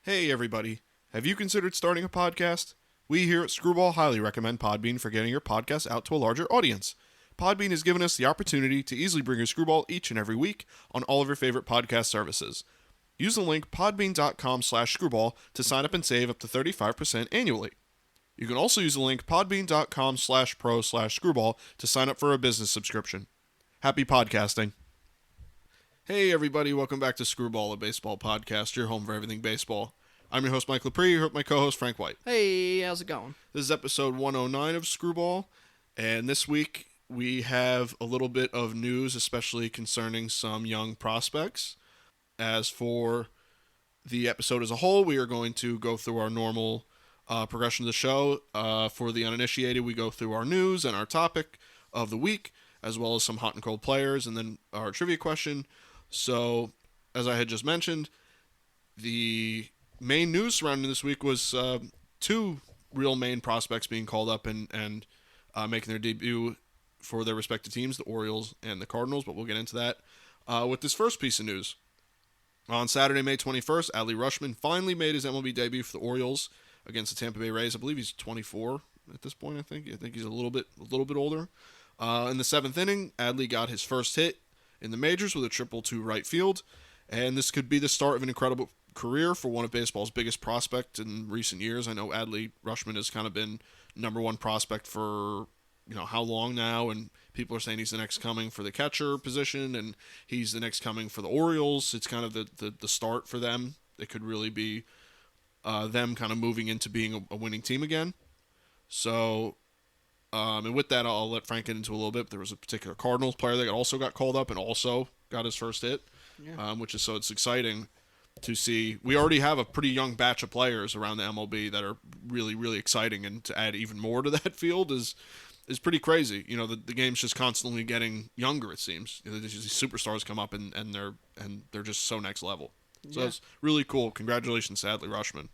Hey everybody, have you considered starting a podcast? We here at Screwball highly recommend Podbean for getting your podcast out to a larger audience. Podbean has given us the opportunity to easily bring you Screwball each and every week on all of your favorite podcast services. Use the link podbean.com/screwball to sign up and save up to 35% annually. You can also use the link podbean.com/pro/screwball to sign up for a business subscription. Happy podcasting. Hey everybody, welcome back to Screwball, a baseball podcast, your home for everything baseball. I'm your host Mike Lepre, here with my co-host Frank White. Hey, how's it going? This is episode 109 of Screwball, and this week we have a little bit of news, especially concerning some young prospects. As for the episode as a whole, we are going to go through our normal progression of the show. For the uninitiated, we go through our news and our topic of the week, as well as some hot and cold players, and then our trivia question. So, as I had just mentioned, the main news surrounding this week was two real main prospects being called up and making their debut for their respective teams, the Orioles and the Cardinals, but we'll get into that with this first piece of news. On Saturday, May 21st, Adley Rushman finally made his MLB debut for the Orioles against the Tampa Bay Rays. I believe he's 24 at this point, I think he's a little bit older. In the seventh inning, Adley got his first hit in the majors with a triple to right field, and this could be the start of an incredible career for one of baseball's biggest prospects in recent years. I know Adley Rushman has kind of been number one prospect for how long now, and people are saying he's the next coming for the catcher position, and he's the next coming for the Orioles. It's kind of the start for them. It could really be them kind of moving into being a winning team again. So and with that, I'll let Frank get into a little bit. There was a particular Cardinals player that also got called up and also got his first hit, it's exciting to see. We already have a pretty young batch of players around the MLB that are really, really exciting, and to add even more to that field is pretty crazy. The game's just constantly getting younger, it seems. These superstars come up and they're just so next level. So it's really cool. Congratulations to Adley Rushman.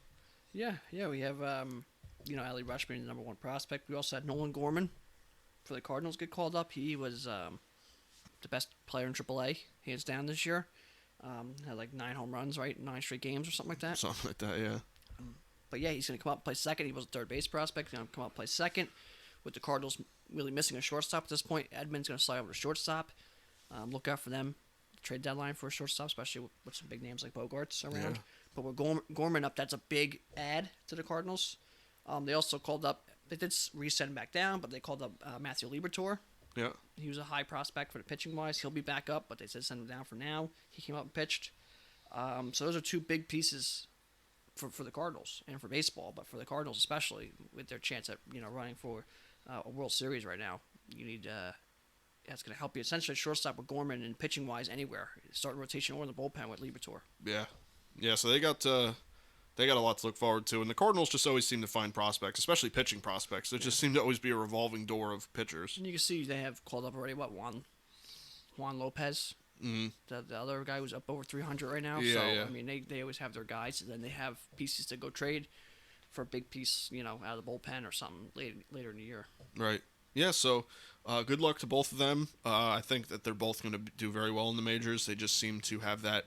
Yeah, we have Adley Rushman, the number one prospect. We also had Nolan Gorman for the Cardinals get called up. He was the best player in AAA, hands down, this year. Had like 9 home runs, right? 9 straight games or something like that. Something like that, yeah. But yeah, he's going to come up and play second. He was a third base prospect. He's going to come up and play second. With the Cardinals really missing a shortstop at this point, Edmonds going to slide over to shortstop. Look out for them. Trade deadline for a shortstop, especially with some big names like Bogarts around. Yeah. But with Gorman up, that's a big add to the Cardinals. They also called up, they did reset him back down, but they called up Matthew Lepre. Yeah. He was a high prospect for the pitching-wise. He'll be back up, but they said send him down for now. He came up and pitched. So those are two big pieces for the Cardinals and for baseball, but for the Cardinals especially, with their chance at running for a World Series right now. You need that's going to help you essentially shortstop with Gorman and pitching-wise anywhere. Starting rotation or in the bullpen with Lepre. Yeah. So they got a lot to look forward to, and the Cardinals just always seem to find prospects, especially pitching prospects. There just seem to always be a revolving door of pitchers. And you can see they have called up already, Juan Lopez, the other guy who's up over 300 right now. Yeah. I mean, they always have their guys, and then they have pieces to go trade for a big piece, out of the bullpen or something later in the year. Right. Yeah, so good luck to both of them. I think that they're both going to do very well in the majors. They just seem to have that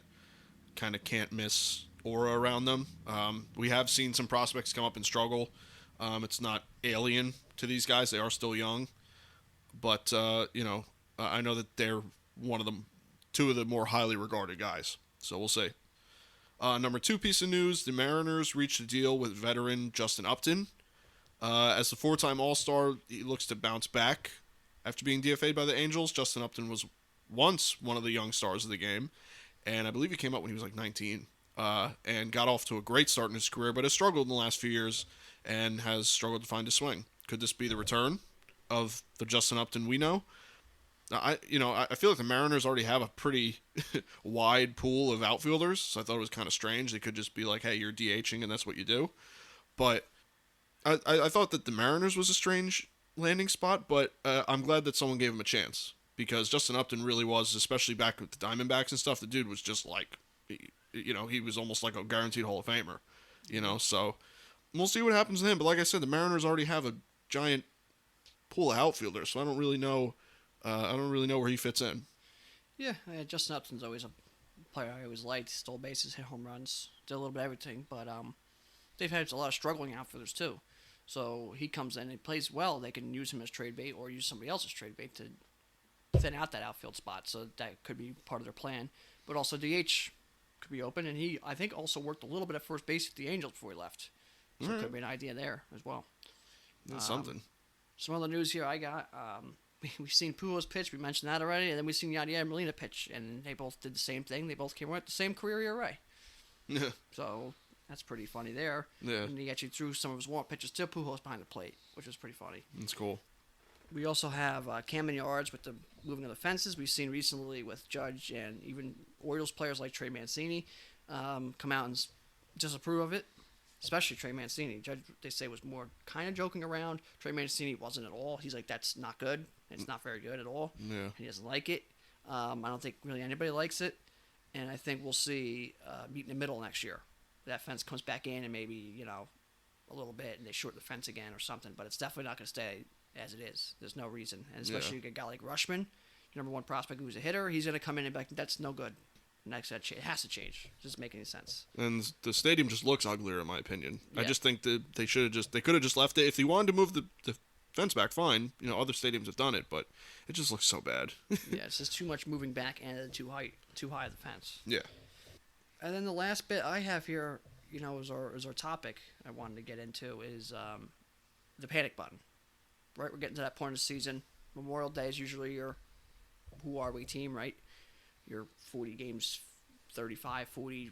kind of can't-miss aura around them. We have seen some prospects come up and struggle. It's not alien to these guys. They are still young. But, I know that they're two of the more highly regarded guys. So we'll see. Number 2 piece of news, the Mariners reached a deal with veteran Justin Upton. As the 4-time All-Star, he looks to bounce back after being DFA'd by the Angels. Justin Upton was once one of the young stars of the game, and I believe he came up when he was like 19, and got off to a great start in his career, but has struggled in the last few years and has struggled to find his swing. Could this be the return of the Justin Upton we know? I feel like the Mariners already have a pretty wide pool of outfielders, so I thought it was kind of strange. They could just be like, hey, you're DHing and that's what you do. But I thought that the Mariners was a strange landing spot, but I'm glad that someone gave him a chance, because Justin Upton really was, especially back with the Diamondbacks and stuff, the dude was just like, he was almost like a guaranteed Hall of Famer, so we'll see what happens to him. But like I said, the Mariners already have a giant pool of outfielders, so I don't really know where he fits in. Yeah, Justin Upton's always a player I always liked. Stole bases, hit home runs. did a little bit of everything. But they've had a lot of struggling outfielders too. So he comes in and plays well. They can use him as trade bait or use somebody else as trade bait to thin out that outfield spot. So that could be part of their plan. But also DH could be open, and he, I think, also worked a little bit at first base with the Angels before he left. So it could be an idea there as well. That's something. Some other news here I got. We've seen Pujols pitch. We mentioned that already. And then we've seen Yadier Molina pitch. And they both did the same thing. They both came out with the same career ERA. Yeah. So that's pretty funny there. Yeah. And he actually threw some of his warm-up pitches to Pujols behind the plate, which was pretty funny. That's cool. We also have Cam yards with the moving of the fences. We've seen recently with Judge and even Orioles players like Trey Mancini come out and disapprove of it. Especially Trey Mancini. Judge, they say, was more kind of joking around. Trey Mancini wasn't at all. He's like, that's not good. It's not very good at all. Yeah. He doesn't like it. I don't think really anybody likes it. And I think we'll see meet in the middle next year. That fence comes back in and maybe, a little bit and they shorten the fence again or something. But it's definitely not going to stay as it is. There's no reason. And especially you get a guy like Rushman, your number one prospect who's a hitter. He's going to come in and be like, that's no good. Next, it has to change. It doesn't make any sense. And the stadium just looks uglier, in my opinion. Yeah. I just think that they could have just left it. If they wanted to move the fence back, fine. Other stadiums have done it, but it just looks so bad. Yeah, it's just too much moving back and too high of the fence. Yeah. And then the last bit I have here, is our topic I wanted to get into is the panic button. Right, we're getting to that point of the season. Memorial Day is usually your who are we team, right? You're 40 games, 35, 40,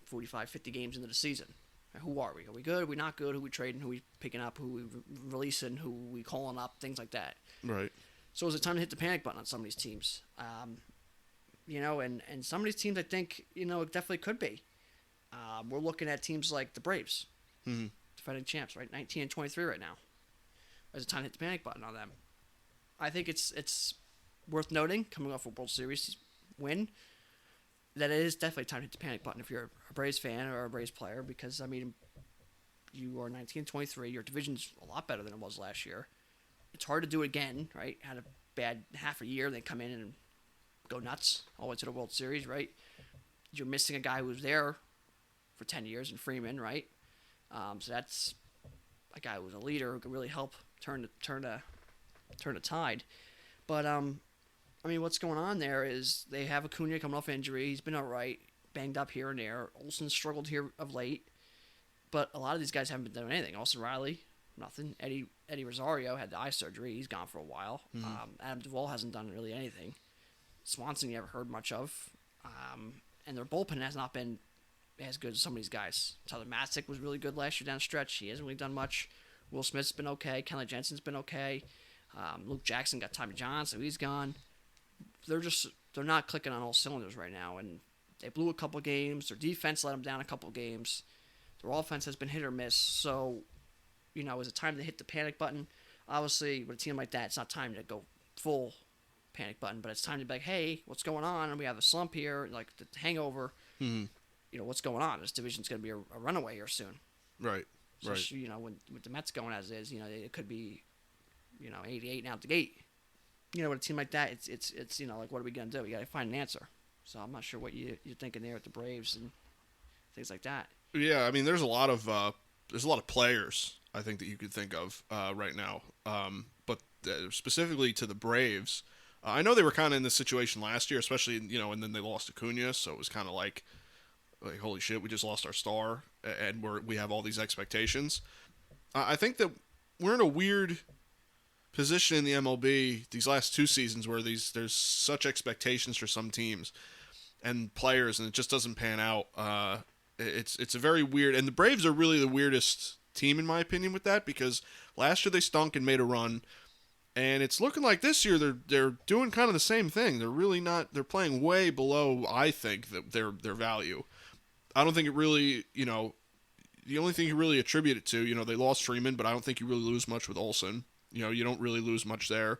45, 50 games into the season. Who are we? Are we good? Are we not good? Who we trading? Who we picking up? Who we releasing? Who we calling up? Things like that. Right. So is it time to hit the panic button on some of these teams? And some of these teams I think, it definitely could be. We're looking at teams like the Braves, defending champs, right? 19 and 23 right now. Is it time to hit the panic button on them? I think it's worth noting, coming off a World Series win, that it is definitely time to hit the panic button if you're a Braves fan or a Braves player, because you are 19-23. Your division's a lot better than it was last year. It's hard to do it again, right? Had a bad half a year, they come in and go nuts all the way to the World Series, right? You're missing a guy who was there for 10 years in Freeman, right? So that's a guy who was a leader who could really help turn the tide. But what's going on there is they have Acuna coming off injury. He's been all right, banged up here and there. Olsen struggled here of late, but a lot of these guys haven't been doing anything. Austin Riley, nothing. Eddie Rosario had the eye surgery. He's gone for a while. Adam Duvall hasn't done really anything. Swanson you never heard much of. And their bullpen has not been as good as some of these guys. Tyler Matzik was really good last year down the stretch. He hasn't really done much. Will Smith's been okay. Kenley Jensen's been okay. Luke Jackson got Tommy John, so he's gone. They're not clicking on all cylinders right now, and they blew a couple games. Their defense let them down a couple games. Their offense has been hit or miss. So, is it time to hit the panic button? Obviously, with a team like that, it's not time to go full panic button, but it's time to be like, hey, what's going on? And we have a slump here, like the hangover. What's going on? This division's going to be a runaway here soon. Right. So, right. When with the Mets going as is, it could be, 88 and out the gate. With a team like that, it's like, what are we gonna do? We gotta find an answer. So I'm not sure what you're thinking there at the Braves and things like that. Yeah, there's a lot of players I think that you could think of right now. But specifically to the Braves, I know they were kind of in this situation last year, especially and then they lost Acuna, so it was kind of like holy shit, we just lost our star, and we have all these expectations. I think that we're in a weird position in the MLB these last two seasons where there's such expectations for some teams and players, and it just doesn't pan out. It's a very weird, and the Braves are really the weirdest team in my opinion with that, because last year they stunk and made a run, and it's looking like this year they're doing kind of the same thing. They're really not. They're playing way below, I think, their value. I don't think it really, the only thing you really attribute it to, they lost Freeman, but I don't think you really lose much with Olsen. You don't really lose much there.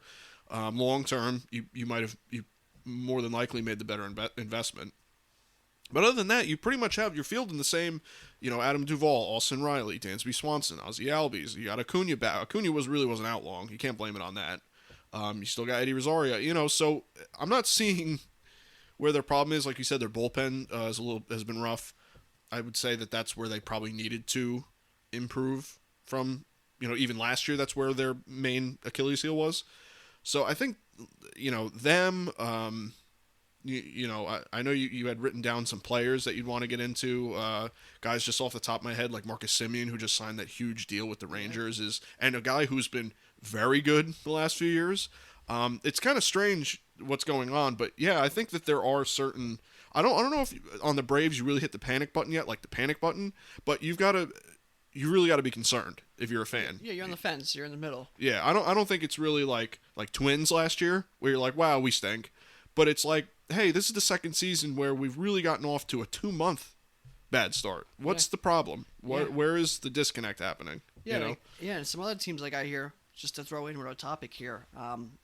Long term, you more than likely made the better investment. But other than that, you pretty much have your field in the same, Adam Duvall, Austin Riley, Dansby Swanson, Ozzie Albies. You got Acuna back. Acuna wasn't out long. You can't blame it on that. You still got Eddie Rosario. So I'm not seeing where their problem is. Like you said, their bullpen has been rough. I would say that that's where they probably needed to improve from. Even last year, that's where their main Achilles heel was. So I think, them. I know you had written down some players that you'd want to get into. Guys just off the top of my head, like Marcus Simeon, who just signed that huge deal with the Rangers, and a guy who's been very good the last few years. It's kind of strange what's going on, but yeah, I think that there are certain. I don't know if on the Braves you really hit the panic button yet, like the panic button, but you really got to be concerned if you're a fan. Yeah, you're on the fence. You're in the middle. Yeah, I don't think it's really like Twins last year where you're like, wow, we stink, but it's like, hey, this is the second season where we've really gotten off to a 2-month bad start. What's the problem? Where is the disconnect happening? Yeah, and some other teams like I hear, just to throw in with a topic here,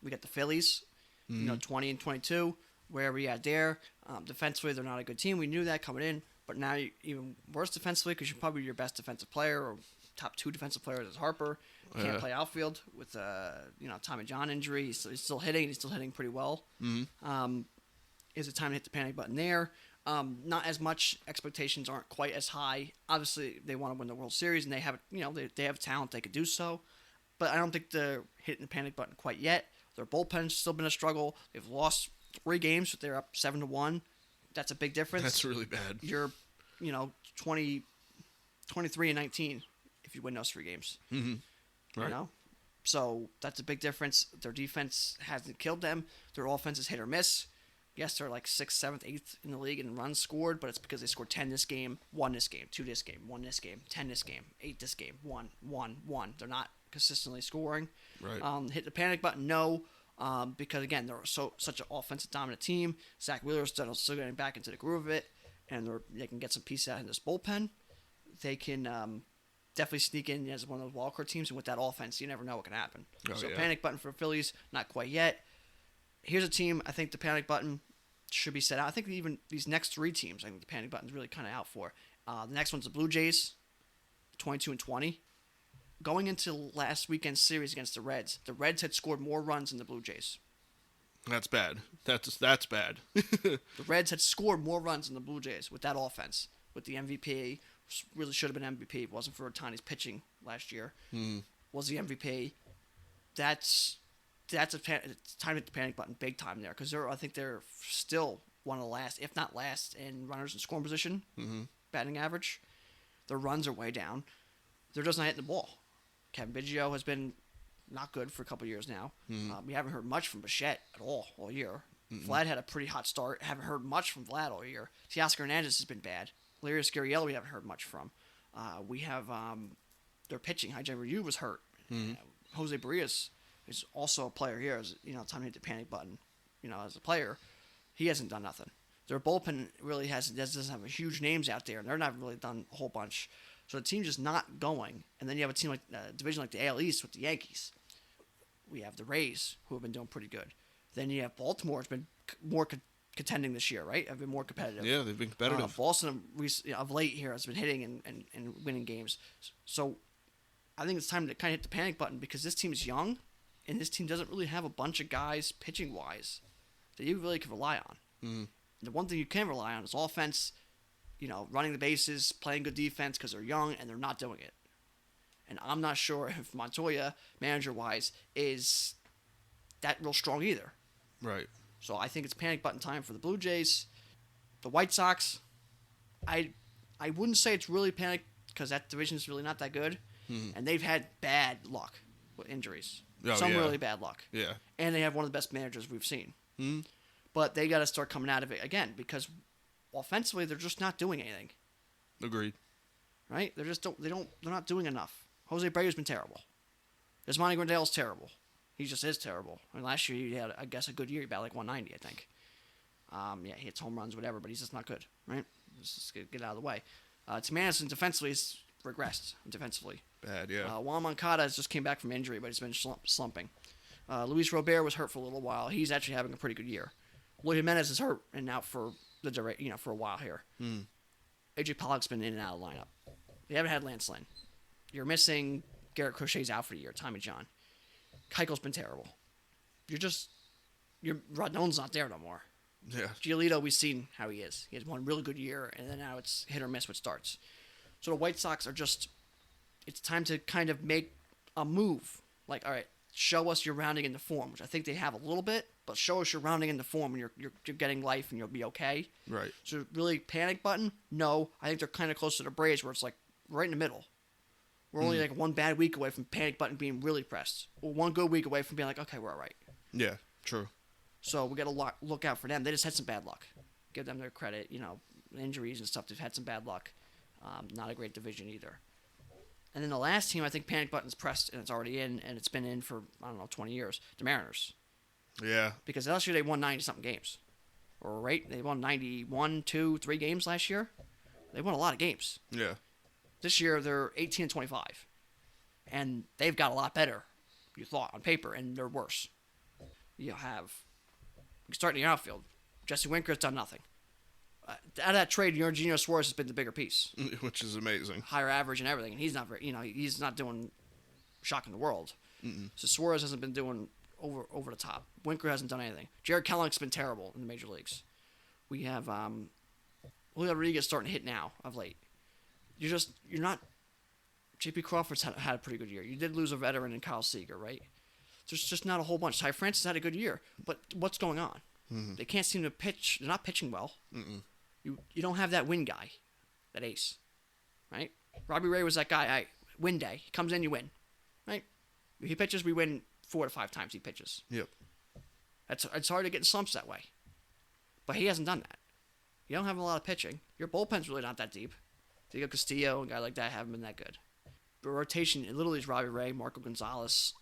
we got the Phillies, 20 and 22, where we at there. Defensively, they're not a good team. We knew that coming in, but now you're even worse defensively because you're probably your best defensive player or top 2 defensive players is Harper. Can't play outfield with Tommy John injury. He's still hitting. He's still hitting pretty well. Is it time to hit the panic button there? Not as much. Expectations aren't quite as high. Obviously, they want to win the World Series, and they have they have talent. They could do so, but I don't think they're hitting the panic button quite yet. Their bullpen's still been a struggle. They've lost 3 games, but they're up 7-1. That's a big difference. That's really bad. You're 23 and 19 if you win those 3 games. Mm-hmm. Right. So that's a big difference. Their defense hasn't killed them. Their offense is hit or miss. Yes, they're like 6th, 7th, 8th in the league in runs scored, but it's because they scored 10 this game, 1 this game, 2 this game, 1 this game, 10 this game, 8 this game, 1, 1, 1. They're not consistently scoring. Right. Hit the panic button? No, because again, they're such an offensive dominant team. Zach Wheeler's still getting back into the groove of it, and they can get some pieces out in this bullpen. They can definitely sneak in as one of those wildcard teams, and with that offense, you never know what can happen. Panic button for Phillies, not quite yet. Here's a team I think the panic button should be set out. I think even these next 3 teams, I think the panic button's really kind of out for. The next one's the Blue Jays, 22 and 20. Going into last weekend's series against the Reds had scored more runs than the Blue Jays. That's bad. That's bad. The Reds had scored more runs than the Blue Jays with that offense, with the MVP. Really should have been MVP. If it wasn't for Ohtani's pitching last year. Was the MVP. It's time to hit the panic button big time there because I think they're still one of the last, if not last, in runners in scoring position, batting average. Their runs are way down. They're just not hitting the ball. Kevin Biggio has been not good for a couple of years now. We haven't heard much from Bichette at all year. Vlad had a pretty hot start. Haven't heard much from Vlad all year. Teoscar Hernandez has been bad. Larry Scariello we haven't heard much from. We have their pitching. Hyjin Ryu was hurt. Jose Barrios is also a player here. As time to hit the panic button. As a player, he hasn't done nothing. Their bullpen really doesn't have huge names out there, and they're not really done a whole bunch. So the team's just not going. And then you have a team like division like the AL East with the Yankees. We have the Rays, who have been doing pretty good. Then you have Baltimore, has been more contending this year, right? Have been more competitive. Yeah, they've been competitive. Boston of late here has been hitting and winning games. So I think it's time to kind of hit the panic button because this team is young, and this team doesn't really have a bunch of guys pitching-wise that you really can rely on. The one thing you can rely on is offense, running the bases, playing good defense because they're young and they're not doing it. And I'm not sure if Montoya, manager-wise, is that real strong either. Right. So I think it's panic button time for the Blue Jays. The White Sox, I wouldn't say it's really panic because that division is really not that good. And they've had bad luck with injuries. Really bad luck. Yeah. And they have one of the best managers we've seen. But they got to start coming out of it again because offensively they're just not doing anything. Agreed. Right? They're not doing enough. Jose Abreu's been terrible. Yasmani Grandal's terrible. He just is terrible. I mean, last year he had, I guess, a good year. He batted like 190, I think. He hits home runs, whatever, but he's just not good, right? Let's just get out of the way. Tim Anderson defensively has regressed defensively. Bad, yeah. Juan Moncada just came back from injury, but he's been slumping. Luis Robert was hurt for a little while. He's actually having a pretty good year. Luis Jimenez is hurt and out for for a while here. AJ Pollock's been in and out of the lineup. You haven't had Lance Lynn. You're missing Garrett Crochet's out for the year. Tommy John. Keuchel's been terrible. Rodon's not there no more. Yeah. Giolito, we've seen how he is. He has one really good year, and then now it's hit or miss with starts. So the White Sox are just, it's time to kind of make a move. Like, all right, show us you're rounding into form, which I think they have a little bit, but show us you're rounding into form and you're getting life and you'll be okay. Right. So really, panic button? No. I think they're kind of close to the Braves where it's like right in the middle. We're only like one bad week away from panic button being really pressed. Or one good week away from being like, okay, we're all right. Yeah, true. So we got to look out for them. They just had some bad luck. Give them their credit. Injuries and stuff. They've had some bad luck. Not a great division either. And then the last team, I think panic button's pressed and it's already in, and it's been in for, 20 years. The Mariners. Yeah. Because last year they won 90-something games. Or, right? They won 91, 2, 3 games last year. They won a lot of games. Yeah. This year they're 18-25. And they've got a lot better, you thought, on paper, and they're worse. You start in the outfield. Jesse Winker's done nothing. Out of that trade, Eugenio Suarez has been the bigger piece. Which is amazing. Higher average and everything, and he's not very, he's not doing shocking the world. Mm-mm. So Suarez hasn't been doing over the top. Winker hasn't done anything. Jared Kelenich's been terrible in the major leagues. We have Julio Rodriguez starting to hit now of late. You're not. J.P. Crawford's had a pretty good year. You did lose a veteran in Kyle Seager, right? There's just not a whole bunch. Ty Francis had a good year, but what's going on? Mm-hmm. They can't seem to pitch. They're not pitching well. Mm-mm. You don't have that win guy, that ace, right? Robbie Ray was that guy. Win day. He comes in, you win, right? He pitches, we win 4 to 5 times he pitches. Yep. It's hard to get in slumps that way, but he hasn't done that. You don't have a lot of pitching. Your bullpen's really not that deep. Diego Castillo and a guy like that haven't been that good. The rotation, it literally is Robbie Ray, Marco Gonzalez.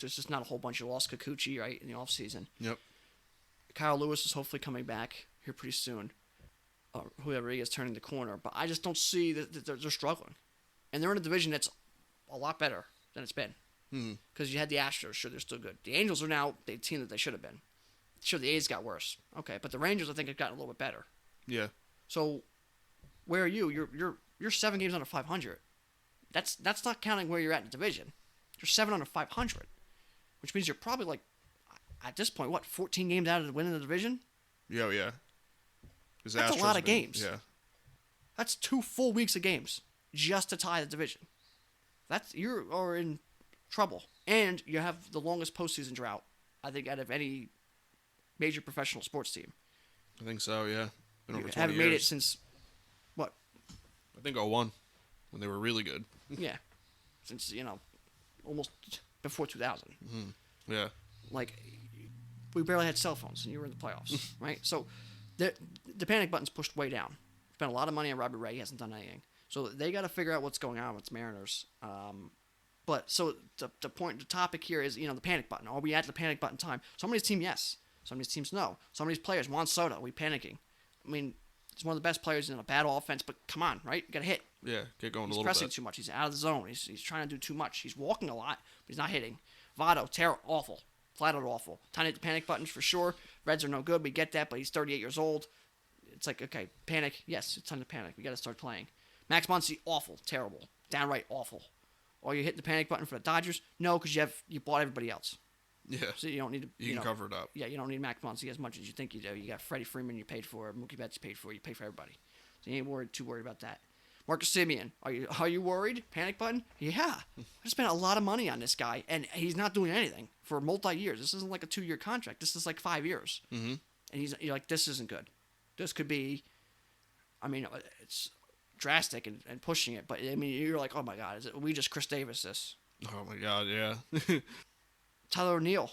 There's just not a whole bunch. You lost Kikuchi, right, in the offseason. Yep. Kyle Lewis is hopefully coming back here pretty soon. Whoever he is turning the corner. But I just don't see that they're struggling. And they're in a division that's a lot better than it's been. Because you had the Astros. Sure, they're still good. The Angels are now the team that they should have been. Sure, the A's got worse. Okay, but the Rangers, I think, have gotten a little bit better. Yeah. So, where are you? You're 7 games under 500. That's not counting where you're at in the division. You're 7 under 500, which means you're probably like, at this point, 14 games out of the winning the division? Yeah, yeah. That's a lot of games. Yeah. That's 2 full weeks of games just to tie the division. You are in trouble, and you have the longest postseason drought, I think, out of any major professional sports team. I think so. Yeah. Been over 20 haven't years. made it since what? I think 01, when they were really good. Yeah, since almost before 2000. Mm-hmm. Yeah. Like, we barely had cell phones, and you were in the playoffs, right? So, the panic button's pushed way down. Spent a lot of money on Robbie Ray. He hasn't done anything. So they got to figure out what's going on with the Mariners. But so the topic here is, the panic button. Are we at the panic button time? Some of these teams, yes. Some of these teams, no. Some of these players, Juan Soto, are we panicking? I mean, he's one of the best players in a bad offense, but come on, right? You got to hit. Yeah, get going a He's little pressing bit. too much. He's out of the zone. He's trying to do too much. He's walking a lot, but he's not hitting. Votto, awful. Flat out awful. Time to hit the panic buttons for sure. Reds are no good. We get that, but he's 38 years old. It's like, okay, panic. Yes, it's time to panic. We got to start playing. Max Muncy, awful, terrible, downright awful. Or you hit the panic button for the Dodgers? No, because you bought everybody else. Yeah. So you don't need to. You can cover it up. Yeah, you don't need Max Muncy as much as you think you do. You got Freddie Freeman you paid for, Mookie Betts you paid for. You pay for everybody. So you ain't too worried about that. Marcus Simeon, are you worried? Panic button? Yeah. I spent a lot of money on this guy, and he's not doing anything for multi-years. This isn't like a 2-year contract. This is like 5 years. Mm-hmm. And you're like, this isn't good. This could be, it's drastic and pushing it, but you're like, oh my God, we just Chris Davis this. Oh my God, yeah. Tyler O'Neill,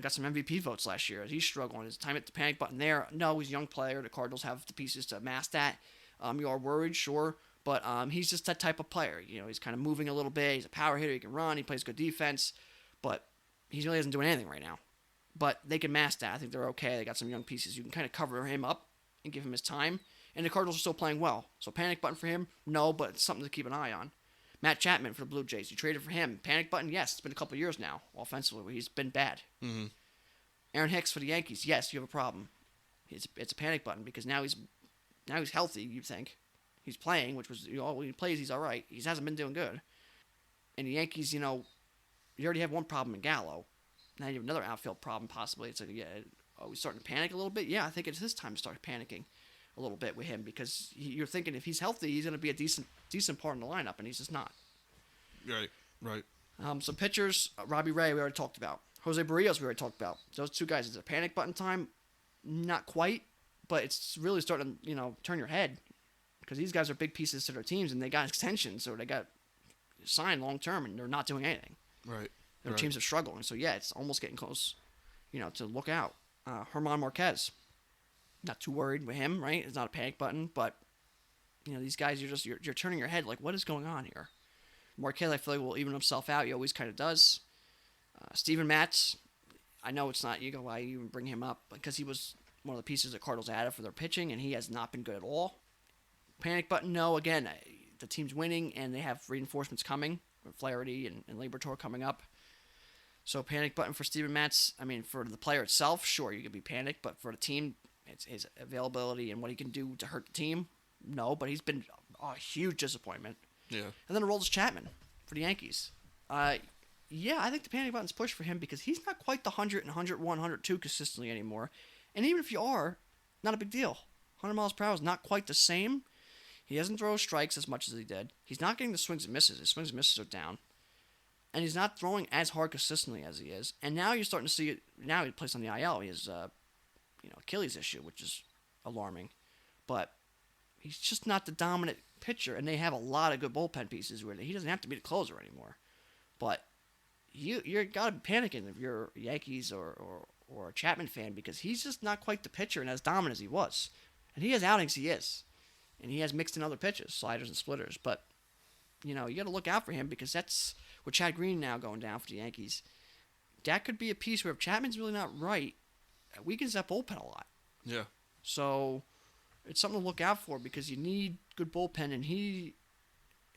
got some MVP votes last year. He's struggling. Is it time to hit the panic button there? No, he's a young player. The Cardinals have the pieces to mask that. You are worried, sure, but he's just that type of player. He's kind of moving a little bit. He's a power hitter. He can run. He plays good defense, but he really isn't doing anything right now. But they can mask that. I think they're okay. They got some young pieces. You can kind of cover him up and give him his time. And the Cardinals are still playing well. So panic button for him? No, but it's something to keep an eye on. Matt Chapman for the Blue Jays. You traded for him. Panic button? Yes. It's been a couple of years now, offensively, where he's been bad. Mm-hmm. Aaron Hicks for the Yankees. Yes, you have a problem. It's a panic button because now he's healthy, you think. He's playing, which was, when he plays, he's all right. He hasn't been doing good. And the Yankees, you already have one problem in Gallo. Now you have another outfield problem, possibly. It's like, are we starting to panic a little bit? Yeah, I think it's his time to start panicking a little bit with him because you're thinking if he's healthy, he's going to be a decent part in the lineup, and he's just not. Right. Some pitchers, Robbie Ray, we already talked about. Jose Barrios, we already talked about. Those two guys, is it a panic button time? Not quite, but it's really starting to, turn your head because these guys are big pieces to their teams, and they got extensions, or they got signed long term, and they're not doing anything. Right. Their teams are struggling. So, yeah, it's almost getting close, to look out. German Marquez, not too worried with him, right? It's not a panic button, but, these guys, you're turning your head like, what is going on here? Marquez, I feel like, will even himself out. He always kind of does. Steven Matz, I know it's not, why you even bring him up, because he was one of the pieces the Cardinals added for their pitching, and he has not been good at all. Panic button, no. Again, the team's winning, and they have reinforcements coming, Flaherty and Lepre coming up. So panic button for Steven Matz. I mean, for the player itself, sure, you could be panicked, but for the team, it's his availability and what he can do to hurt the team, no. But he's been a huge disappointment. Yeah. And then Aroldis Chapman for the Yankees. Yeah, I think the panic button's pushed for him because he's not quite the 100 and 101, 102 consistently anymore. And even if you are, not a big deal. 100 miles per hour is not quite the same. He doesn't throw strikes as much as he did. He's not getting the swings and misses. His swings and misses are down. And he's not throwing as hard consistently as he is. And now you're starting to see it. Now he's placed on the IL. He has, Achilles issue, which is alarming. But he's just not the dominant pitcher. And they have a lot of good bullpen pieces where he doesn't have to be the closer anymore. But you're got to be panicking if you're a Yankees or a Chapman fan because he's just not quite the pitcher and as dominant as he was. And he has outings, he is. And he has mixed in other pitches, sliders and splitters. But, you got to look out for him because that's with Chad Green now going down for the Yankees. That could be a piece where if Chapman's really not right, it weakens that bullpen a lot. Yeah. So it's something to look out for because you need good bullpen, and he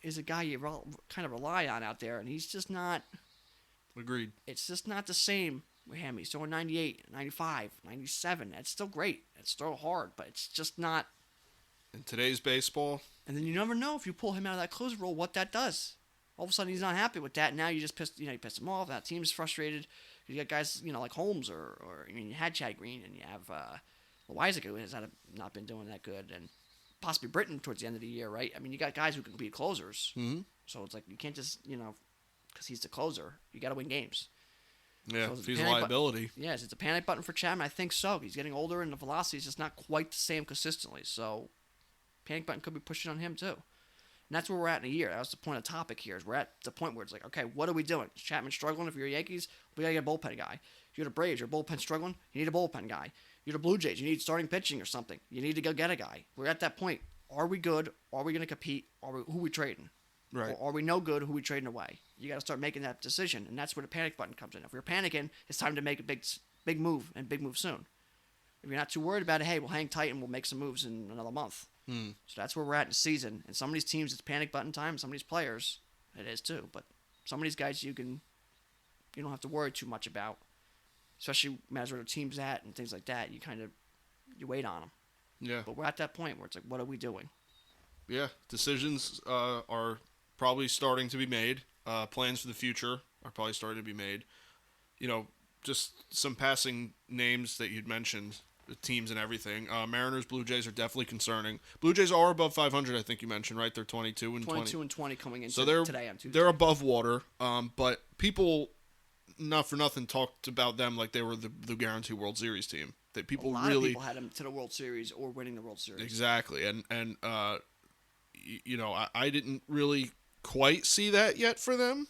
is a guy you kind of rely on out there, and he's just not. Agreed. It's just not the same with him. He's throwing 98, 95, 97. That's still great. It's still hard, but it's just not. In today's baseball. And then you never know if you pull him out of that closer role what that does. All of a sudden he's not happy with that. And now you just pissed him off. That team's frustrated. You got guys, like Holmes or you had Chad Green and you have Loizaga who has not been doing that good, and possibly Britton towards the end of the year, right? I mean, you got guys who can be closers. Mm-hmm. So it's like you can't just because he's the closer, you got to win games. Yeah, So if he's a liability. Yes, it's a panic button for Chapman. I think so. He's getting older, and the velocity is just not quite the same consistently. So, panic button could be pushing on him too. And that's where we're at in a year. That was the point of the topic here. Is we're at the point where it's like, okay, what are we doing? Is Chapman struggling? If you're Yankees, we gotta get a bullpen guy. If you're the Braves, your bullpen struggling. You need a bullpen guy. You're the Blue Jays. You need starting pitching or something. You need to go get a guy. We're at that point. Are we good? Are we gonna compete? Who are we trading? Right. Or are we no good? Who are we trading away? You got to start making that decision, and that's where the panic button comes in. If you're panicking, it's time to make a big move, and big move soon. If you're not too worried about it, hey, we'll hang tight and we'll make some moves in another month. So that's where we're at in the season. And some of these teams, it's panic button time. Some of these players, it is too. But some of these guys, you don't have to worry too much about, especially as where their team's at and things like that. You wait on them. Yeah. But we're at that point where it's like, what are we doing? Yeah. Decisions are probably starting to be made. Plans for the future are probably starting to be made. Just some passing names that you'd mentioned, the teams and everything. Mariners, Blue Jays are definitely concerning. Blue Jays are above 500, I think you mentioned, right? They're 22 and 20. 22 and 20 coming into so they're, today on Tuesday. They're above water, but people, not for nothing, talked about them like they were the guaranteed World Series team. That people a lot really of people had them to the World Series or winning the World Series. Exactly, and I didn't really quite see that yet for them.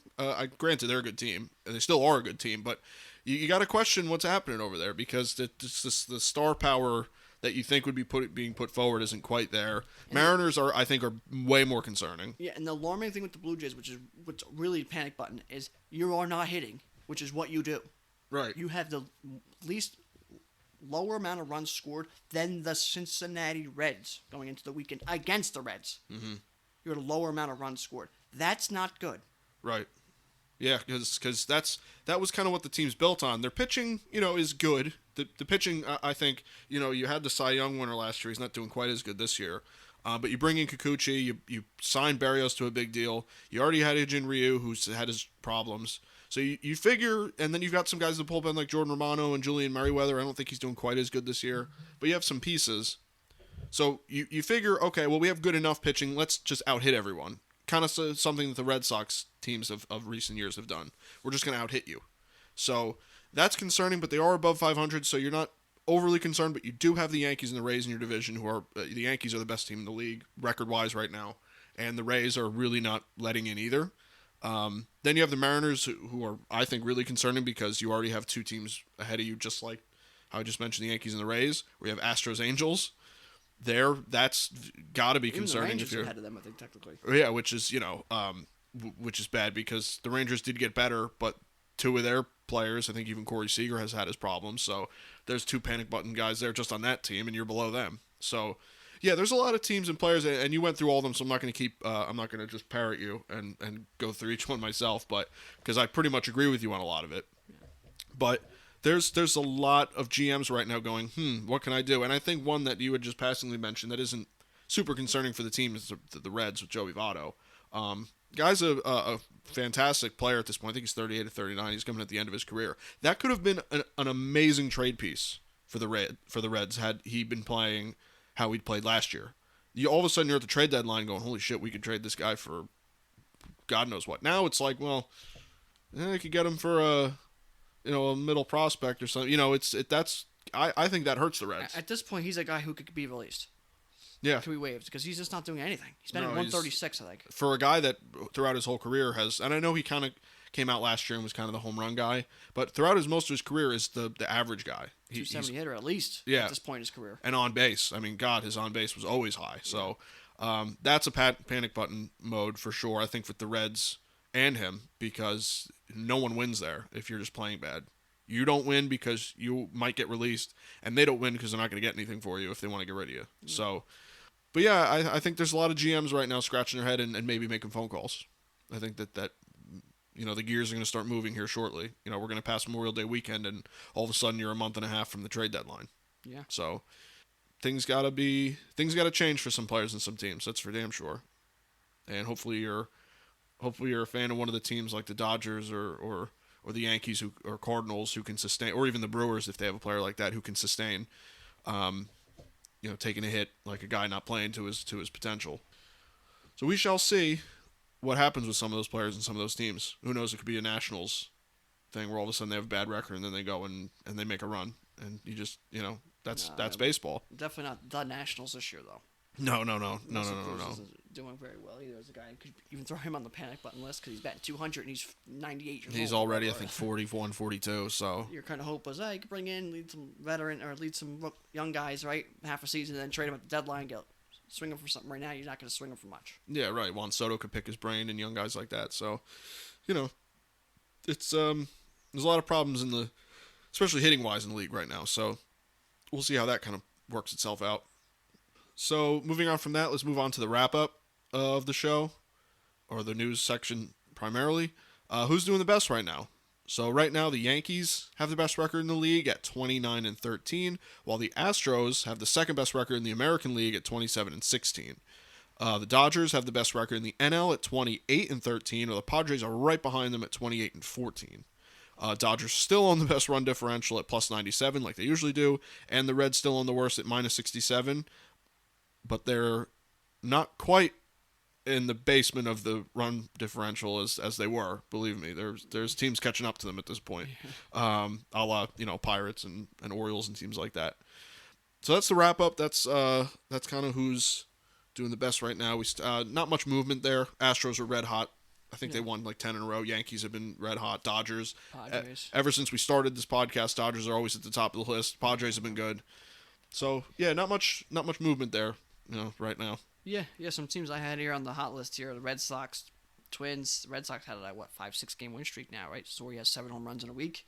Granted, they're a good team, and they still are a good team, but you got to question what's happening over there because the star power that you think would be being put forward isn't quite there. Mariners I think are way more concerning. Yeah, and the alarming thing with the Blue Jays, which is what's really panic button, is you are not hitting, which is what you do. Right. You have the least lower amount of runs scored than the Cincinnati Reds going into the weekend against the Reds. Mm-hmm. You're at a lower amount of runs scored. That's not good. Right. Yeah, because that was kind of what the team's built on. Their pitching, is good. The pitching, I think, you had the Cy Young winner last year. He's not doing quite as good this year. But you bring in Kikuchi, you sign Berrios to a big deal. You already had Ijin Ryu, who's had his problems. So you figure, and then you've got some guys in the bullpen like Jordan Romano and Julian Merriweather. I don't think he's doing quite as good this year, but you have some pieces. So you figure, okay, well, we have good enough pitching. Let's just out-hit everyone. Kind of something that the Red Sox teams of recent years have done. We're just going to out-hit you. So that's concerning, but they are above 500, so you're not overly concerned, but you do have the Yankees and the Rays in your division, who are the Yankees are the best team in the league record-wise right now, and the Rays are really not letting in either. Then you have the Mariners, who are, I think, really concerning because you already have two teams ahead of you, just like how I just mentioned the Yankees and the Rays. We have Astros, Angels. That's got to be concerning. Even the Rangers if you're ahead of them, I think, technically. Yeah, which is which is bad because the Rangers did get better, but two of their players, I think even Corey Seager has had his problems. So there's two panic button guys there just on that team, and you're below them. So yeah, there's a lot of teams and players, and you went through all of them. So I'm not going to I'm not going to just parrot you and go through each one myself, but because I pretty much agree with you on a lot of it. Yeah. But there's a lot of GMs right now going, what can I do? And I think one that you had just passingly mentioned that isn't super concerning for the team is the Reds with Joey Votto. Guy's a fantastic player at this point. I think he's 38 or 39. He's coming at the end of his career. That could have been an amazing trade piece for the Reds had he been playing how he played last year. All of a sudden you're at the trade deadline going, holy shit, we could trade this guy for God knows what. Now it's like, well, I could get him for a middle prospect or something. I think that hurts the Reds. At this point, he's a guy who could be released. Yeah. Could be waived because he's just not doing anything. He's been at 136, I think. For a guy that throughout his whole career has, and I know he kind of came out last year and was kind of the home run guy, but throughout most of his career is the average guy. 270 hitter at least at this point in his career. And on base. I mean, God, his on base was always high. So that's a panic button mode for sure, I think, with the Reds and him, because no one wins there if you're just playing bad. You don't win because you might get released, and they don't win because they're not going to get anything for you if they want to get rid of you. Yeah. So, but yeah, I think there's a lot of GMs right now scratching their head and maybe making phone calls. I think that the gears are going to start moving here shortly. We're going to pass Memorial Day weekend, and all of a sudden you're a month and a half from the trade deadline. Yeah. So things got to change for some players and some teams. That's for damn sure. And hopefully you're a fan of one of the teams like the Dodgers or the Yankees or Cardinals who can sustain, or even the Brewers if they have a player like that who can sustain, taking a hit like a guy not playing to his potential. So we shall see what happens with some of those players and some of those teams. Who knows? It could be a Nationals thing where all of a sudden they have a bad record and then they go and they make a run, and you just that's baseball. Definitely not the Nationals this year though. No. Isn't doing very well either. As a guy, could even throw him on the panic button list because he's batting 200 and he's 98 years old. He's already, I think, 41, 42. So your kind of hope was, you could bring in, lead some veteran or lead some young guys, right, half a season, and then trade him at the deadline, get swing him for something. Right now, you're not going to swing him for much. Yeah, right. Juan Soto could pick his brain and young guys like that. So, it's there's a lot of problems especially hitting wise in the league right now. So we'll see how that kind of works itself out. So moving on from that, let's move on to the wrap-up of the show, or the news section primarily. Who's doing the best right now? So right now, the Yankees have the best record in the league at 29-13, while the Astros have the second best record in the American League at 27-16. The Dodgers have the best record in the NL at 28-13, while the Padres are right behind them at 28-14. Dodgers still on the best run differential at plus 97, like they usually do, and the Reds still on the worst at minus 67. But they're not quite in the basement of the run differential as they were. Believe me, there's teams catching up to them at this point, a la Pirates and Orioles and teams like that. So that's the wrap up. That's kind of who's doing the best right now. We not much movement there. Astros are red hot. I think they won like 10 in a row. Yankees have been red hot. Dodgers. Padres. Ever since we started this podcast, Dodgers are always at the top of the list. Padres have been good. So yeah, not much movement there. Right now. Yeah, some teams I had here on the hot list here: the Red Sox, Twins. The Red Sox had a 5-6 game win streak now, right? Story has 7 home runs in a week.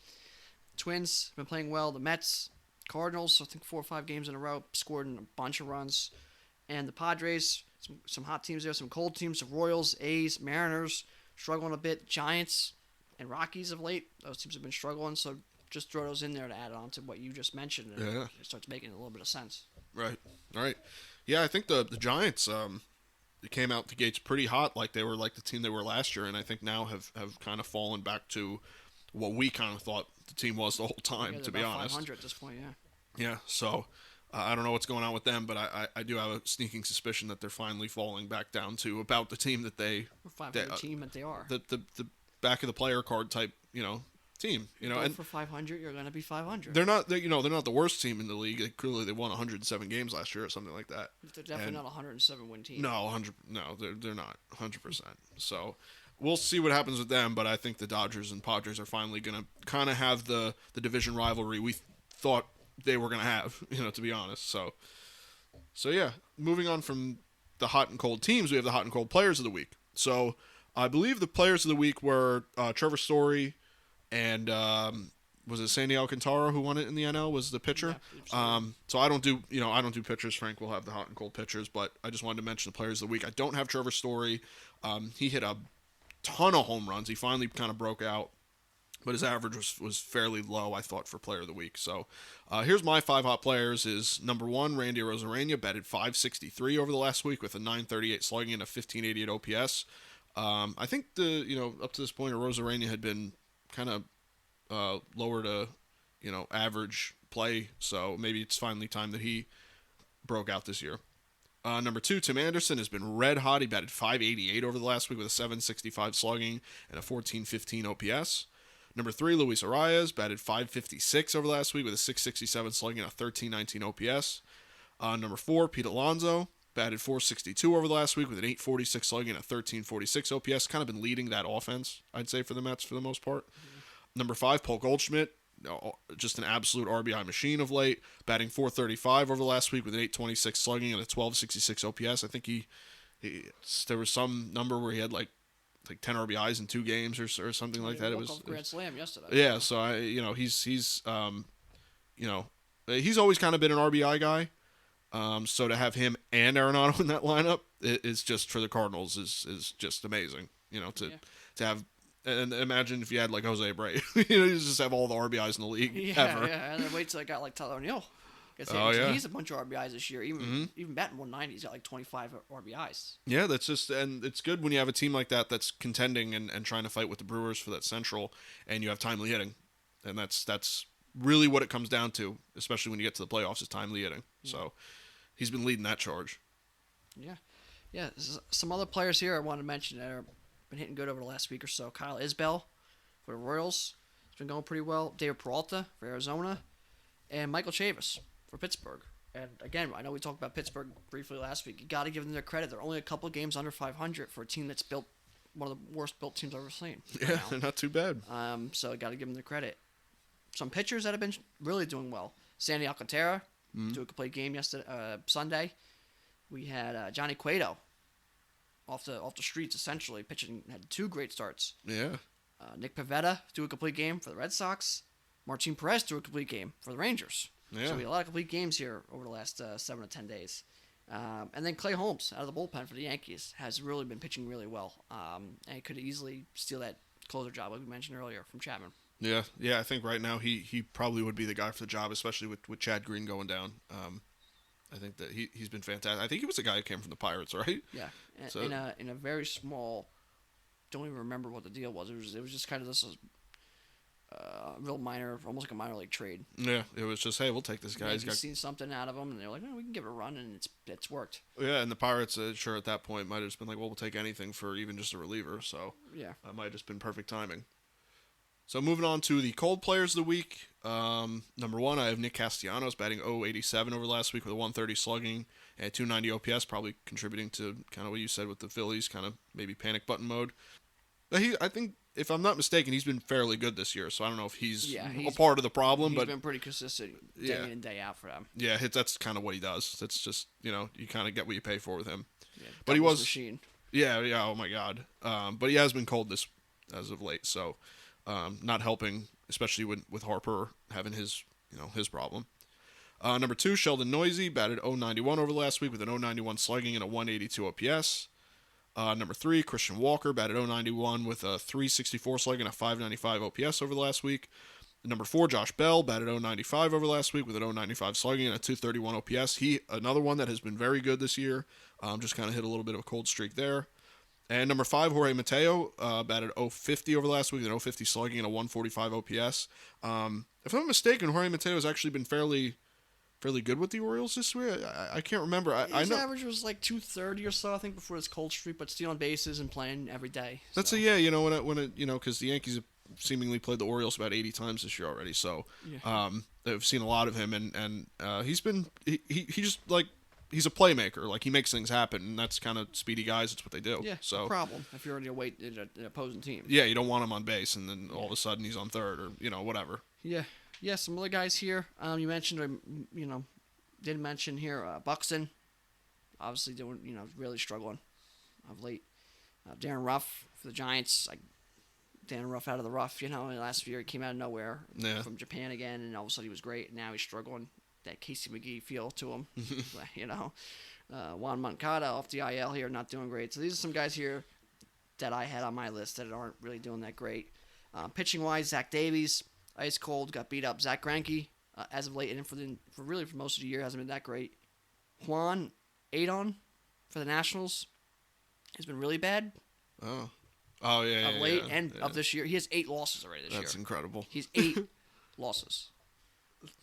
Twins have been playing well. The Mets, Cardinals, I think 4 or 5 games in a row, scored a bunch of runs, and the Padres, some hot teams there, some cold teams: the Royals, A's, Mariners, struggling a bit. Giants and Rockies of late; those teams have been struggling. So just throw those in there to add on to what you just mentioned, and it starts making a little bit of sense. Right. All right. Yeah, I think the Giants, came out the gates pretty hot, like they were like the team they were last year, and I think now have kind of fallen back to what we kind of thought the team was the whole time, Yeah, to be honest. 500 at this point, yeah. Yeah, so I don't know what's going on with them, but I do have a sneaking suspicion that they're finally falling back down to about the team that they... Or 500 team that they are. The back of the player card type, team. And for 500, you're going to be 500. They're not the worst team in the league. Clearly, they won 107 games last year or something like that. They're definitely not a 107 win team. No, they're not 100%. So we'll see what happens with them, but I think the Dodgers and Padres are finally going to kind of have the division rivalry we thought they were going to have, to be honest. So yeah, moving on from the hot and cold teams, we have the hot and cold players of the week. So I believe the players of the week were Trevor Story and was it Sandy Alcantara who won it in the NL? Was the pitcher? Yeah, so I don't do pitchers. Frank will have the hot and cold pitchers, but I just wanted to mention the players of the week. I don't have Trevor Story. He hit a ton of home runs. He finally kind of broke out, but his average was fairly low, I thought, for player of the week. So here's my 5 hot players. Is number 1, Randy Arozarena, batted .563 over the last week with a .938 slugging and a .1588 OPS. I think up to this point, Arozarena had been kind of lower to average play, so maybe it's finally time that he broke out this year. Number 2, Tim Anderson has been red hot. He batted .588 over the last week with a .765 slugging and a .1415 OPS. Number 3, Luis Arias, batted .556 over the last week with a .667 slugging and a .1319 OPS. Number 4, Pete Alonso, batted .462 over the last week with an .846 slugging and a .1346 OPS. Kind of been leading that offense, I'd say, for the Mets for the most part. Number 5, Paul Goldschmidt, just an absolute RBI machine of late, batting .435 over the last week with an .826 slugging and a .1266 OPS. I think there was some number where he had like 10 RBIs in 2 games or something like that. It was Grand Slam yesterday. Yeah, so he's always kind of been an RBI guy. So to have him and Arenado in that lineup is just, for the Cardinals, is just amazing. To have. And imagine if you had like Jose Abreu, you just have all the RBIs in the league ever. Yeah, and then wait till I got like Tyler O'Neill. He's a bunch of RBIs this year. Even batting 190, he's got like 25 RBIs. Yeah, and it's good when you have a team like that that's contending and trying to fight with the Brewers for that Central, and you have timely hitting, and that's really what it comes down to, especially when you get to the playoffs, is timely hitting. Yeah. So he's been leading that charge. Yeah. Some other players here I want to mention that are been hitting good over the last week or so. Kyle Isbell for the Royals. It's been going pretty well. David Peralta for Arizona. And Michael Chavis for Pittsburgh. And again, I know we talked about Pittsburgh briefly last week. You got to give them their credit. They're only a couple of games under 500 for a team that's built one of the worst built teams I've ever seen. Yeah, they're not too bad. So I got to give them their credit. Some pitchers that have been really doing well. Sandy Alcantara, do a complete game Sunday. We had Johnny Cueto. Off the streets, essentially, pitching, had 2 great starts. Yeah. Nick Pivetta do a complete game for the Red Sox. Martin Perez do a complete game for the Rangers. Yeah. So we had a lot of complete games here over the last 7 to 10 days. And then Clay Holmes out of the bullpen for the Yankees has really been pitching really well. And could easily steal that closer job, like we mentioned earlier, from Chapman. Yeah. I think right now he probably would be the guy for the job, especially with Chad Green going down. I think that he's been fantastic. I think he was the guy who came from the Pirates, right? Yeah, so, in a very small. Don't even remember what the deal was. It was just kind of this real minor, almost like a minor league trade. Yeah, it was just, hey, we'll take this guy. He's seen something out of him, and they're like, we can give it a run, and it's worked. Yeah, and the Pirates, sure, at that point might have just been like, well, we'll take anything for even just a reliever. So yeah, that might have just been perfect timing. So moving on to the cold players of the week. Number 1, I have Nick Castellanos batting .087 over last week with a .130 slugging and 290 OPS, probably contributing to kind of what you said with the Phillies, kind of maybe panic button mode. But I think, if I'm not mistaken, he's been fairly good this year, so I don't know if he's a part of the problem. He's been pretty consistent day in and day out for them. Yeah, that's kind of what he does. That's just, you kind of get what you pay for with him. Yeah, but he was machine. Yeah, oh my God. But he has been cold as of late, so not helping, especially with Harper having his problem. Number 2, Sheldon Noisy batted .091 over the last week with an .091 slugging and a .182 OPS. Number 3, Christian Walker batted .091 with a .364 slugging and a .595 OPS over the last week. Number 4, Josh Bell batted .095 over last week with an .095 slugging and a .231 OPS. Another one that has been very good this year. Just kind of hit a little bit of a cold streak there. And number 5, Jorge Mateo, batted .050 over the last week, an .050 slugging and a 145 OPS. If I'm not mistaken, Jorge Mateo has actually been fairly good with the Orioles this year. I can't remember. I His know average was like 230 or so, I think, before this cold streak, but stealing bases and playing every day. That's so. Because the Yankees have seemingly played the Orioles about 80 times this year already. So, I've seen a lot of him, and he's been he just like. He's a playmaker. Like, he makes things happen, and that's kind of speedy guys. It's what they do. Yeah, so no problem if you're in your weight in an opposing team. Yeah, you don't want him on base, and then all of a sudden he's on third or whatever. Yeah, some other guys here. You mentioned, or didn't mention here, Buxton. Obviously doing, really struggling of late. Darren Ruff for the Giants. Darren Ruff out of the rough. Last year he came out of nowhere from Japan again, and all of a sudden he was great. And now he's struggling. That Casey McGee feel to him, Juan Moncada off the IL here, not doing great. So these are some guys here that I had on my list that aren't really doing that great. Pitching wise, Zach Davies, ice cold, got beat up. Zach Greinke, as of late, and for most of the year, hasn't been that great. Juan Adon for the Nationals has been really bad. Oh yeah. Of late of this year, he has 8 losses already this year. That's incredible. He's 8 losses.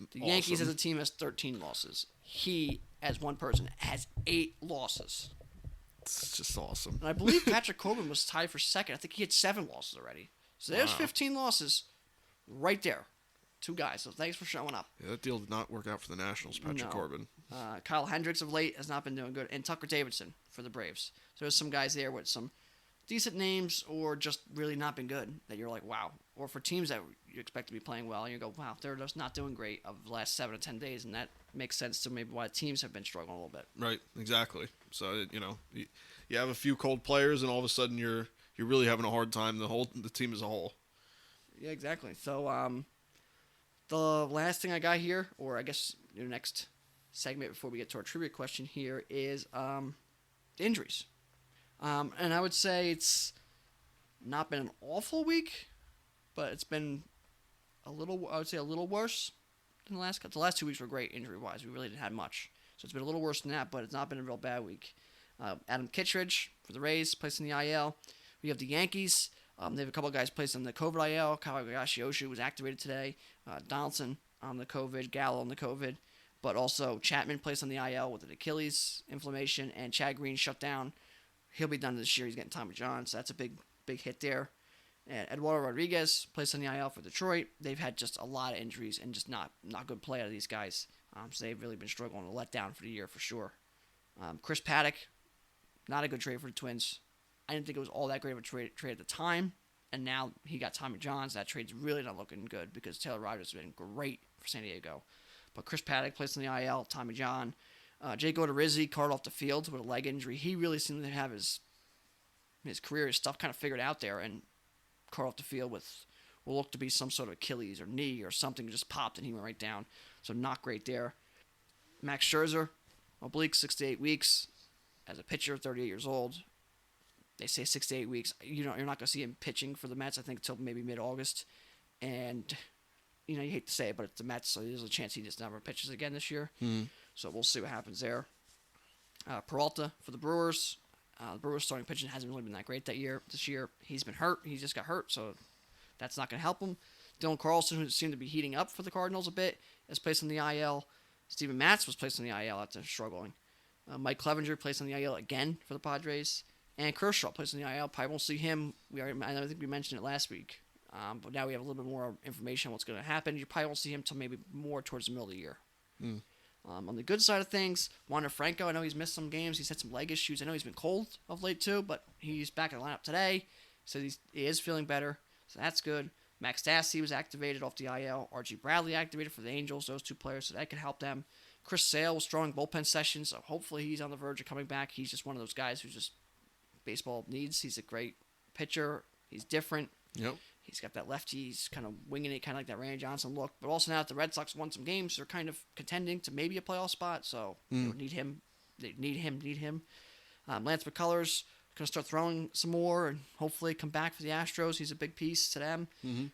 The Awesome. Yankees as a team has 13 losses. He, as one person, has 8 losses. It's just awesome. And I believe Patrick Corbin was tied for second. I think he had 7 losses already. So there's 15 losses right there. 2 guys. So thanks for showing up. Yeah, that deal did not work out for the Nationals, Patrick Corbin. Kyle Hendricks of late has not been doing good. And Tucker Davidson for the Braves. So there's some guys there with some decent names or just really not been good that you're like, wow. Or for teams that you expect to be playing well, and you go, wow, they're just not doing great of the last 7 to 10 days, and that makes sense to maybe why teams have been struggling a little bit. Right, exactly. So you have a few cold players, and all of a sudden you're really having a hard time. The team as a whole. Yeah, exactly. So the last thing I got here, or I guess the next segment before we get to our trivia question here, is injuries. And I would say it's not been an awful week, but it's been a little worse than the last. The last 2 weeks were great injury-wise. We really didn't have much. So it's been a little worse than that, but it's not been a real bad week. Adam Kittredge for the Rays, placed in the IL. We have the Yankees. They have a couple of guys placed on the COVID IL. Kawagashi Oshu was activated today. Donaldson on the COVID. Gallo on the COVID. But also Chapman placed on the IL with an Achilles inflammation, and Chad Green shut down. He'll be done this year. He's getting Tommy John, so that's a big hit there. And Eduardo Rodriguez placed on the IL for Detroit. They've had just a lot of injuries and just not good play out of these guys. So they've really been struggling to let down for the year for sure. Chris Paddock, not a good trade for the Twins. I didn't think it was all that great of a trade at the time. And now he got Tommy John, so that trade's really not looking good because Taylor Rogers has been great for San Diego. But Chris Paddock placed on the IL, Tommy John. Jake Odorizzi carted off the field with a leg injury. He really seemed to have his career, his stuff kind of figured out there, and carted off the field with what looked to be some sort of Achilles or knee or something just popped, and he went right down. So not great there. Max Scherzer, oblique, 6 to 8 weeks. As a pitcher, 38 years old. They say 6 to 8 weeks. You're not going to see him pitching for the Mets, I think, until maybe mid-August. And, you hate to say it, but it's the Mets, so there's a chance he just never pitches again this year. So we'll see what happens there. Peralta for the Brewers. The Brewers starting pitching hasn't really been that great this year. He's been hurt. He just got hurt, so that's not going to help him. Dylan Carlson, who seemed to be heating up for the Cardinals a bit, is placed on the IL. Steven Matz was placed on the IL after struggling. Mike Clevenger placed on the IL again for the Padres. And Kershaw placed on the IL. Probably won't see him. I think we mentioned it last week. But now we have a little bit more information on what's going to happen. You probably won't see him until maybe more towards the middle of the year. On the good side of things, Wander Franco, I know he's missed some games. He's had some leg issues. I know he's been cold of late too, but he's back in the lineup today. So he is feeling better. So that's good. Max Stassi was activated off the IL. R.G. Bradley activated for the Angels. Those 2 players, so that could help them. Chris Sale was strong bullpen sessions, so hopefully he's on the verge of coming back. He's just one of those guys who just baseball needs. He's a great pitcher. He's different. Yep. He's got that lefty. He's kind of winging it, kind of like that Randy Johnson look. But also now that the Red Sox won some games, they're kind of contending to maybe a playoff spot. So they need him. They need him. Lance McCullers going to start throwing some more and hopefully come back for the Astros. He's a big piece to them.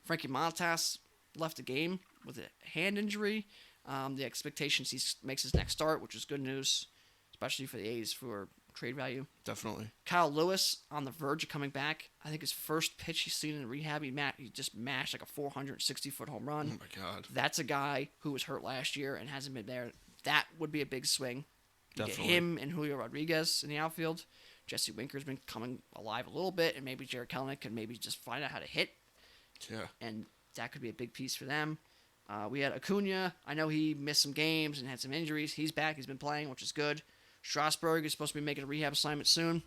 Frankie Montas left the game with a hand injury. The expectations he makes his next start, which is good news, especially for the A's, who are trade value. Definitely. Kyle Lewis on the verge of coming back. I think his first pitch he's seen in rehab, he just mashed like a 460-foot home run. Oh my God. That's a guy who was hurt last year and hasn't been there. That would be a big swing. You Definitely. get him and Julio Rodriguez in the outfield. Jesse Winker's been coming alive a little bit, and maybe Jared Kelenic could maybe just find out how to hit. Yeah. And that could be a big piece for them. We had Acuna. I know he missed some games and had some injuries. He's back. He's been playing, which is good. Strasburg is supposed to be making a rehab assignment soon.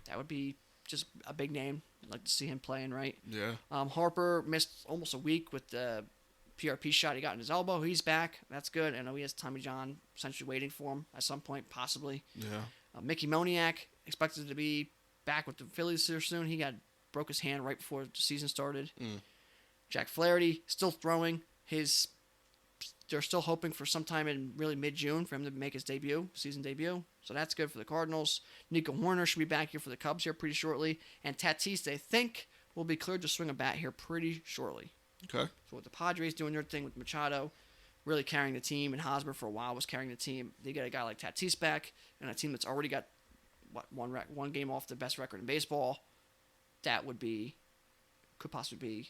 That would be just a big name. I'd like to see him playing, right? Yeah. Harper missed almost a week with the PRP shot he got in his elbow. He's back. That's good. I know he has Tommy John essentially waiting for him at some point, possibly. Yeah. Mickey Moniak expected to be back with the Phillies here soon. He broke his hand right before the season started. Jack Flaherty still throwing. They're still hoping for sometime in really mid-June for him to make his season debut. So that's good for the Cardinals. Nico Horner should be back here for the Cubs here pretty shortly. And Tatis, they think, will be cleared to swing a bat here pretty shortly. Okay. So with the Padres doing their thing with Machado, really carrying the team, and Hosmer for a while was carrying the team, they get a guy like Tatis back, and a team that's already got one game off the best record in baseball. That could possibly be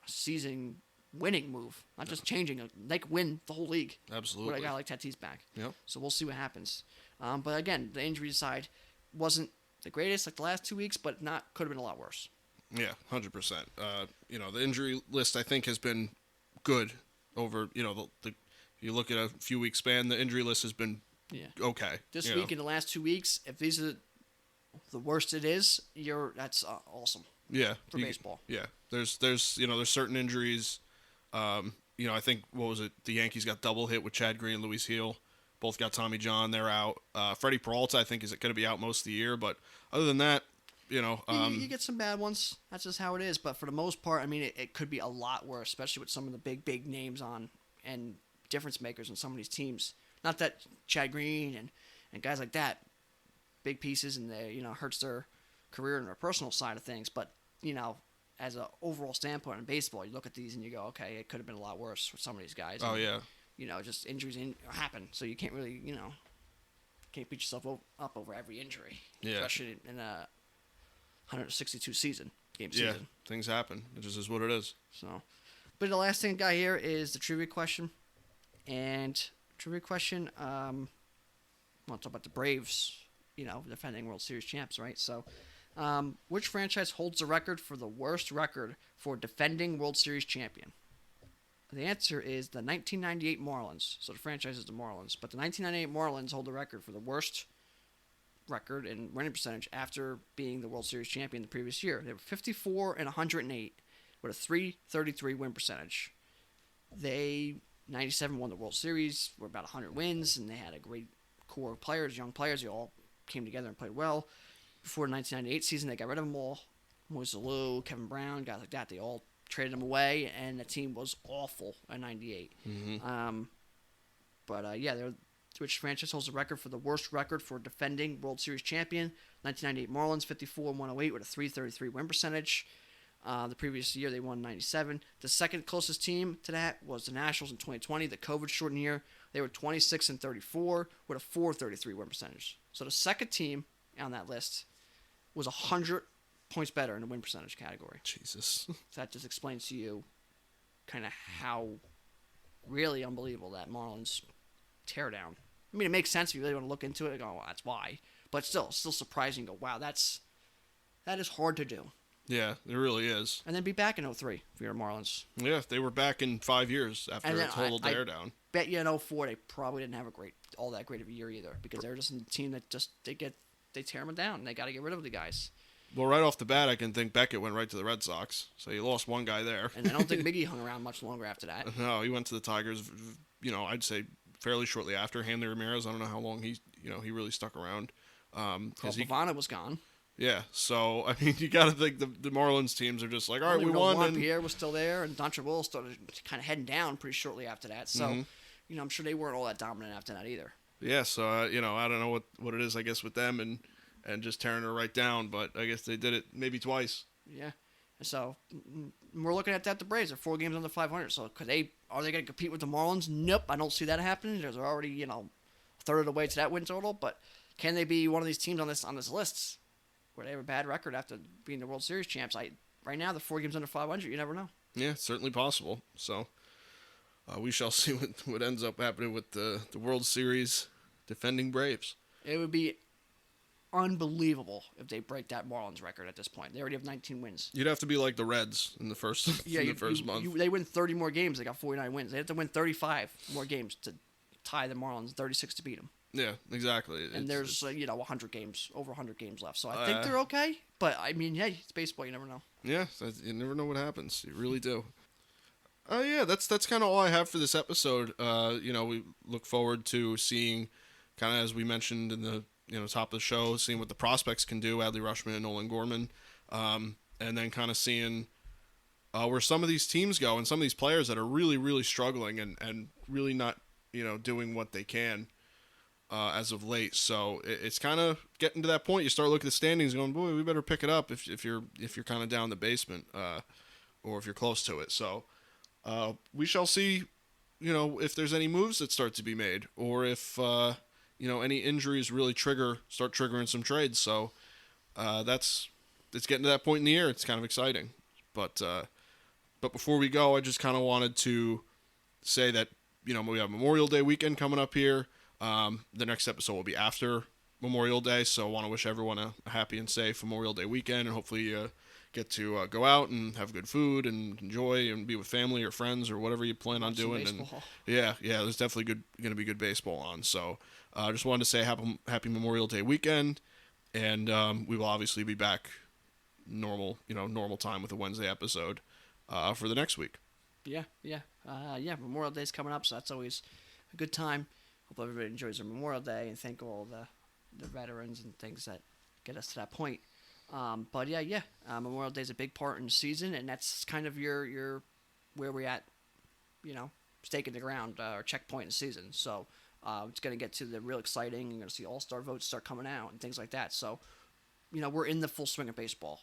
a season winning move, not just changing. They could win the whole league. Absolutely. With a guy like Tatis back. Yep. So we'll see what happens. But again, the injury side wasn't the greatest like the last 2 weeks, but could have been a lot worse. Yeah, 100%. The injury list I think has been good over. If you look at a few week span, the injury list has been okay. This week in the last 2 weeks, if these are the worst it is, that's awesome. Yeah. For baseball. Yeah. There's certain injuries. I think, what was it? The Yankees got double hit with Chad Green and Luis Heel. Both got Tommy John. They're out. Freddie Peralta, I think, is going to be out most of the year. But other than that, you get some bad ones. That's just how it is. But for the most part, I mean, it could be a lot worse, especially with some of the big names on and difference makers on some of these teams. Not that Chad Green and guys like that, big pieces, and they hurts their career and their personal side of things. But as an overall standpoint in baseball, you look at these and you go, okay, it could have been a lot worse with some of these guys. Oh, yeah. Just injuries happen, so you can't really, can't beat yourself up over every injury. Yeah. Especially in a 162 season. Yeah, things happen. It just is what it is. So, but the last thing I got here is the trivia question. And trivia question, I want to talk about the Braves, defending World Series champs, right? So, which franchise holds the record for the worst record for defending World Series champion? The answer is the 1998 Marlins. So the franchise is the Marlins. But the 1998 Marlins hold the record for the worst record in winning percentage after being the World Series champion the previous year. They were 54 and 108 with a 333 win percentage. They, 97 won the World Series, were about 100 wins, and they had a great core of players, young players. They all came together and played well. Before the 1998 season, they got rid of them all. Moise Alou, Kevin Brown, guys like that. They all traded them away, and the team was awful in 98. Mm-hmm. Which franchise holds the record for the worst record for defending World Series champion? 1998 Marlins, 54 and 108 with a 333 win percentage. The previous year, they won 97. The second closest team to that was the Nationals in 2020, the COVID-shortened year. They were 26 and 34 with a 433 win percentage. So the second team on that list was 100 points better in the win percentage category. Jesus. So that just explains to you kind of how really unbelievable that Marlins teardown. I mean, it makes sense if you really want to look into it and go, well, that's why. But still surprising. Go, wow, that is hard to do. Yeah, it really is. And then be back in 03 for your Marlins. Yeah, they were back in 5 years after a total teardown. Bet you in 04 they probably didn't have all that great of a year either, because they're just a team that just they tear them down. And they got to get rid of the guys. Well, right off the bat, I can think Beckett went right to the Red Sox, so you lost one guy there. And I don't think Miggy hung around much longer after that. No, he went to the Tigers. I'd say fairly shortly after. Hanley Ramirez, I don't know how long he really stuck around. Pavana was gone. Yeah, so I mean, you got to think the Marlins teams are just like, all right, we won. And Pierre was still there, and Dontreville started kind of heading down pretty shortly after that. So, I'm sure they weren't all that dominant after that either. Yeah, so I don't know what it is, I guess, with them and just tearing her right down, but I guess they did it maybe twice. Yeah, so we're looking at that. The Braves are 4 games under 500. So are they going to compete with the Marlins? Nope, I don't see that happening. They're already a third of the way to that win total, but Can they be one of these teams on this list where they have a bad record after being the World Series champs? Right now, the 4 games under 500. You never know. Yeah, certainly possible. So we shall see what ends up happening with the World Series defending Braves. It would be unbelievable if they break that Marlins record at this point. They already have 19 wins. You'd have to be like the Reds in the first month. They win 30 more games. They got 49 wins. They have to win 35 more games to tie the Marlins, 36 to beat them. Yeah, exactly. And there's 100 games, over 100 games left. So I think they're okay. But I mean, hey, it's baseball. You never know. Yeah, you never know what happens. You really do. Yeah, that's kind of all I have for this episode. We look forward to seeing, kind of as we mentioned in the top of the show, seeing what the prospects can do, Adley Rushman and Nolan Gorman, and then kind of seeing where some of these teams go and some of these players that are really, really struggling and really not doing what they can as of late. So it's kind of getting to that point. You start looking at the standings, and going, boy, we better pick it up if you're kind of down in the basement, or if you're close to it. So we shall see, if there's any moves that start to be made, or if any injuries really start triggering some trades. So it's getting to that point in the year. It's kind of exciting. But before we go, I just kind of wanted to say that we have Memorial Day weekend coming up here. The next episode will be after Memorial Day, so I want to wish everyone a happy and safe Memorial Day weekend, and hopefully get to go out and have good food and enjoy and be with family or friends or whatever you plan on doing. And yeah, there's definitely going to be good baseball on. So I just wanted to say happy Memorial Day weekend, and we will obviously be back normal time with a Wednesday episode for the next week. Yeah. Memorial Day's coming up, so that's always a good time. Hope everybody enjoys their Memorial Day and thank all the veterans and things that get us to that point. Memorial Day is a big part in the season, and that's kind of your where we're at, stake in the ground or checkpoint in the season. So it's going to get to the real exciting. You're going to see all-star votes start coming out and things like that. So, we're in the full swing of baseball.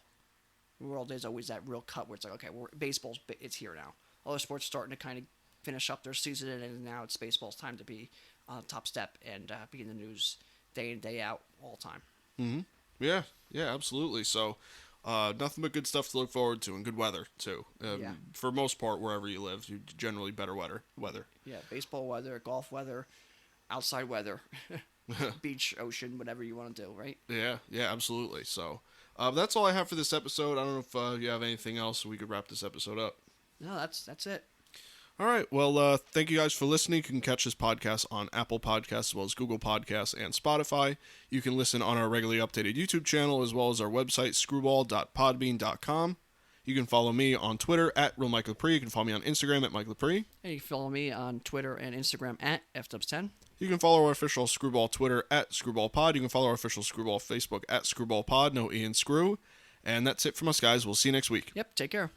Memorial Day is always that real cut where it's like, okay, it's here now. Other sports starting to kind of finish up their season, and now it's baseball's time to be on the top step and be in the news day in, day out, all the time. Mm-hmm. Yeah, absolutely. So, nothing but good stuff to look forward to, and good weather too. For most part, wherever you live, you generally better weather. Yeah, baseball weather, golf weather, outside weather, beach, ocean, whatever you want to do, right? Yeah, absolutely. So, that's all I have for this episode. I don't know if you have anything else, so we could wrap this episode up. No, that's it. All right. Well, thank you guys for listening. You can catch this podcast on Apple Podcasts as well as Google Podcasts and Spotify. You can listen on our regularly updated YouTube channel as well as our website, screwball.podbean.com. You can follow me on Twitter at RealMikeLepre. You can follow me on Instagram at Mike Lepre. And you can follow me on Twitter and Instagram at FDubs10. You can follow our official Screwball Twitter at ScrewballPod. You can follow our official Screwball Facebook at ScrewballPod. No E in Screw. And that's it from us, guys. We'll see you next week. Yep. Take care.